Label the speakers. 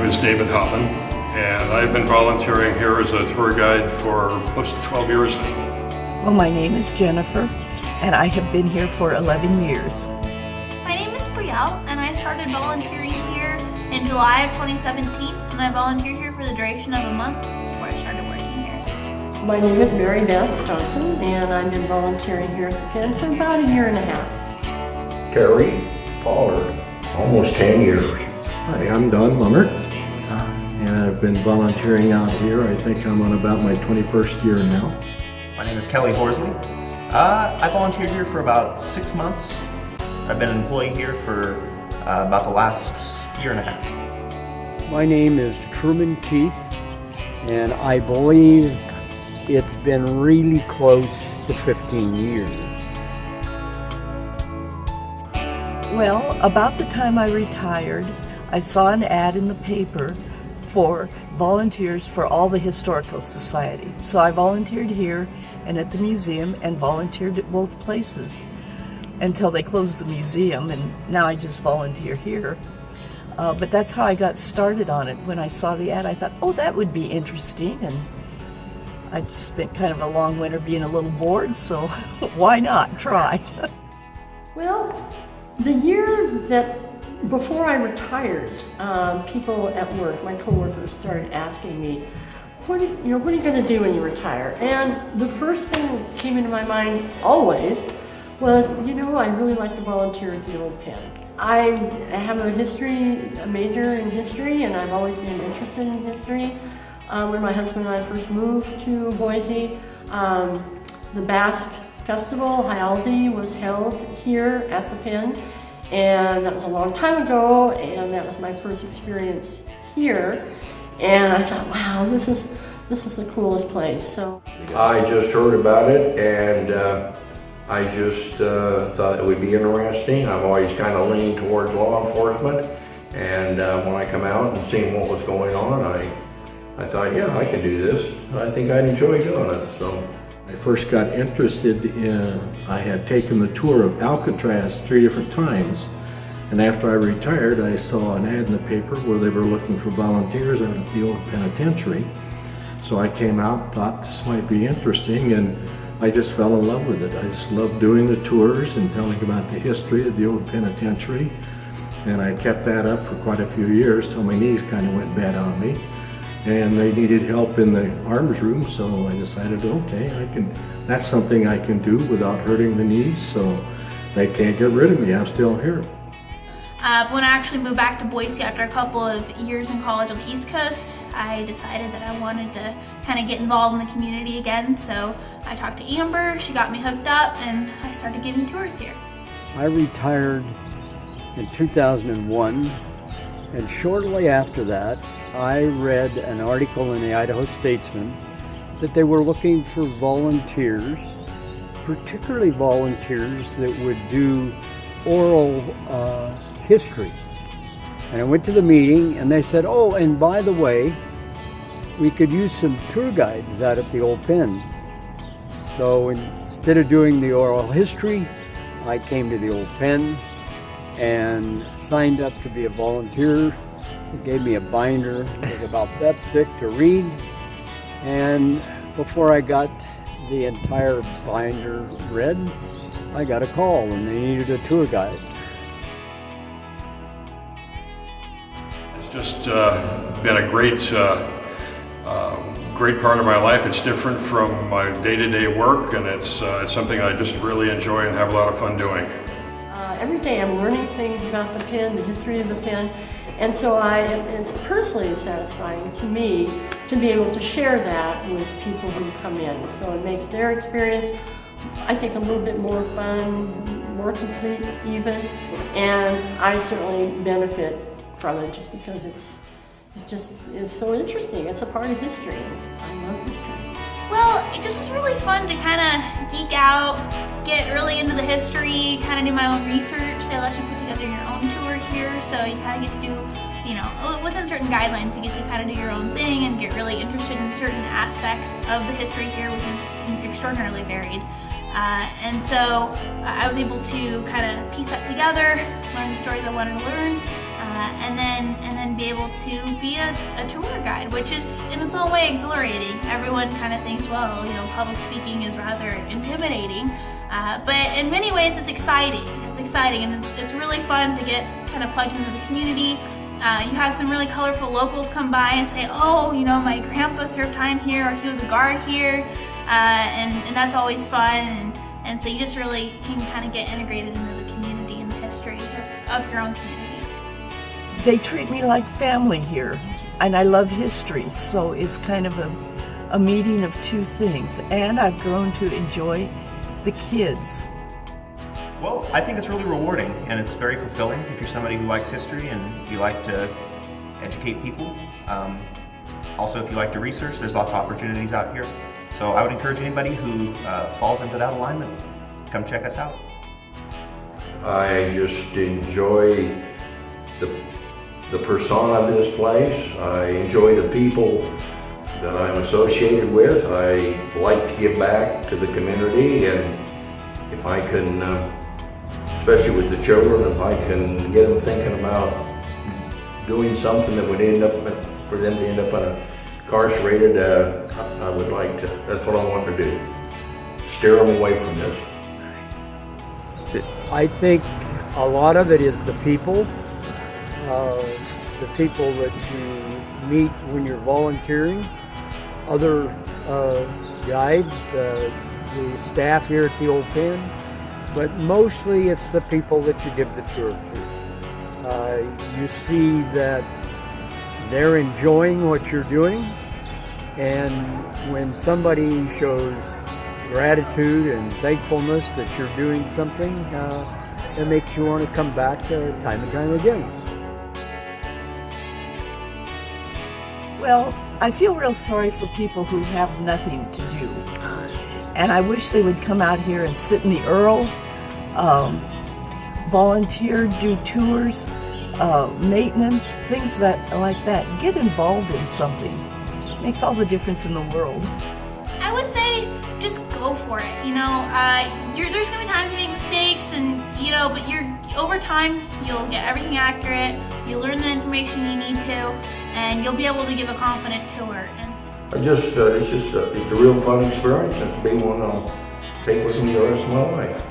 Speaker 1: is David Hoffman, and I've been volunteering here as a tour guide for close to 12 years now.
Speaker 2: Well, my name is Jennifer, and I have been here for 11 years.
Speaker 3: My name is Brielle, and I started volunteering here in July of 2017, and I volunteered here for the duration of a month before I started working here.
Speaker 4: My name is Mary Beth Johnson, and I've been volunteering here at the Pen for about a year and a half.
Speaker 5: Terry Pollard, almost 10 years.
Speaker 6: Hi, I'm Don Lummert, and I've been volunteering out here. I think I'm on about my 21st year now.
Speaker 7: My name is Kelly Horsley. I volunteered here for about 6 months. I've been an employee here for about the last year and a half.
Speaker 8: My name is Truman Keith, and I believe it's been really close to 15 years.
Speaker 2: Well, about the time I retired, I saw an ad in the paper for volunteers for all the Historical Society. So I volunteered here and at the museum and volunteered at both places until they closed the museum, and now I just volunteer here. But that's how I got started on it. When I saw the ad, I thought, oh, that would be interesting, and I'd spent kind of a long winter being a little bored, so why not try?
Speaker 4: Well, the year that before I retired, people at work, my coworkers, started asking me, what are you going to do when you retire? And the first thing that came into my mind always was, I really like to volunteer at the old Pen. I have a major in history, and I've always been interested in history. When my husband and I first moved to Boise, the Basque Festival, Hialdi, was held here at the Pen, and that was a long time ago, and that was my first experience here. And I thought, wow, this is the coolest place. So
Speaker 5: I just heard about it, and I just thought it would be interesting. I've always kind of leaned towards law enforcement, and when I come out and seeing what was going on, I thought, yeah, I can do this. I think I'd enjoy doing it. So
Speaker 6: I first got interested I had taken the tour of Alcatraz 3 different times, and after I retired, I saw an ad in the paper where they were looking for volunteers out at the old penitentiary. So I came out, thought this might be interesting, and I just fell in love with it. I just loved doing the tours and telling about the history of the old penitentiary, and I kept that up for quite a few years till my knees kind of went bad on me. And they needed help in the arms room, so I decided, okay, that's something I can do without hurting the knees, so they can't get rid of me. I'm still here.
Speaker 3: When I actually moved back to Boise after a couple of years in college on the East Coast, I decided that I wanted to kind of get involved in the community again, so I talked to Amber, she got me hooked up, and I started giving tours here.
Speaker 8: I retired in 2001, and shortly after that, I read an article in the Idaho Statesman that they were looking for volunteers, particularly volunteers that would do oral history. And I went to the meeting, and they said, oh, and by the way, we could use some tour guides out at the old Pen. So instead of doing the oral history, I came to the old Pen and signed up to be a volunteer. They gave me a binder. It was about that thick to read, and before I got the entire binder read, I got a call and they needed a tour guide.
Speaker 1: It's just been a great part of my life. It's different from my day-to-day work, and it's something I just really enjoy and have a lot of fun doing.
Speaker 4: Every day I'm learning things about the Pen, the history of the Pen, and so it's personally satisfying to me to be able to share that with people who come in. So it makes their experience, I think, a little bit more fun, more complete even, and I certainly benefit from it just because it's so interesting. It's a part of history. I love history.
Speaker 3: Well, it just is really fun to kind of geek out, get really into the history, kind of do my own research. They let you put together your own tour here, so you kind of get to do, within certain guidelines, you get to kind of do your own thing and get really interested in certain aspects of the history here, which is extraordinarily varied. And so I was able to kind of piece that together, learn the stories I wanted to learn, and then be able to be a tour guide, which is in its own way exhilarating. Everyone kind of thinks, well, public speaking is rather intimidating, but in many ways it's exciting. It's exciting, and it's really fun to get kind of plugged into the community. You have some really colorful locals come by and say, oh, my grandpa served time here, or he was a guard here, and that's always fun, and so you just really can kind of get integrated into the community and the history of your own community.
Speaker 2: They treat me like family here, and I love history, so it's kind of a meeting of two things, and I've grown to enjoy the kids.
Speaker 7: Well, I think it's really rewarding, and it's very fulfilling if you're somebody who likes history and you like to educate people. Also, if you like to research, there's lots of opportunities out here. So I would encourage anybody who falls into that alignment, come check us out.
Speaker 5: I just enjoy the persona of this place. I enjoy the people that I'm associated with. I like to give back to the community, and if I can, especially with the children, if I can get them thinking about doing something that would end up for them to end up incarcerated, I would like to. That's what I want to do. Steer them away from this.
Speaker 8: I think a lot of it is the people that you meet when you're volunteering, other guides, the staff here at the old pen, but mostly it's the people that you give the tour to. You see that they're enjoying what you're doing, and when somebody shows gratitude and thankfulness that you're doing something, it makes you want to come back time and time again.
Speaker 2: Well, I feel real sorry for people who have nothing to do. And I wish they would come out here and sit in the Earl, volunteer, do tours, maintenance, things like that. Get involved in something. It makes all the difference in the world.
Speaker 3: I would say just go for it. There's gonna be times you make mistakes, and but over time you'll get everything accurate. You learn the information you need to, and you'll be able to give a confident tour.
Speaker 5: It's a real fun experience, and to be one I'll take with me the rest of my life.